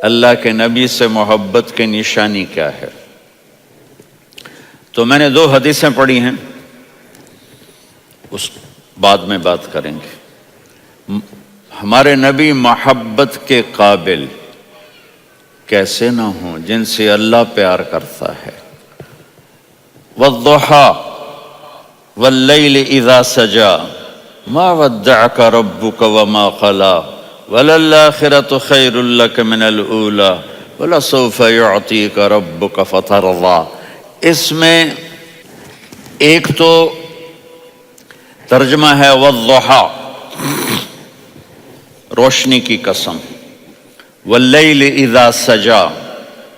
اللہ کے نبی سے محبت کی نشانی کیا ہے؟ تو میں نے 2 حدیثیں پڑھی ہیں، اس بعد میں بات کریں گے۔ ہمارے نبی محبت کے قابل کیسے نہ ہوں جن سے اللہ پیار کرتا ہے۔ والضحیٰ واللیل اذا سجا ما ودعک ربک وما قلی وللآخرۃ خیر لک من الاولی ولسوف یعطیک ربک فترضی۔ اس میں ایک تو ترجمہ ہے والضحیٰ، روشنی کی قسم، واللیل اذا سجا،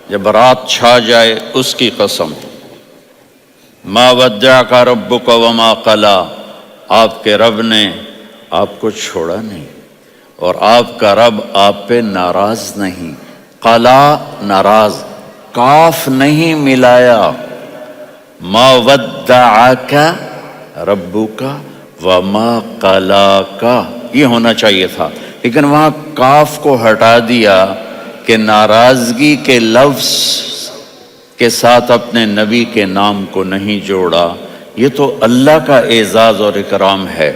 جب رات چھا جائے اس کی قسم، ما ودعک ربک وما قلی، آپ کے رب نے آپ کو چھوڑا نہیں اور آپ کا رب آپ پہ ناراض نہیں۔ قلا ناراض، کاف نہیں ملایا، ما ودعک ربک وما قلاک یہ ہونا چاہیے تھا، لیکن وہاں کاف کو ہٹا دیا کہ ناراضگی کے لفظ کے ساتھ اپنے نبی کے نام کو نہیں جوڑا۔ یہ تو اللہ کا اعزاز اور اکرام ہے۔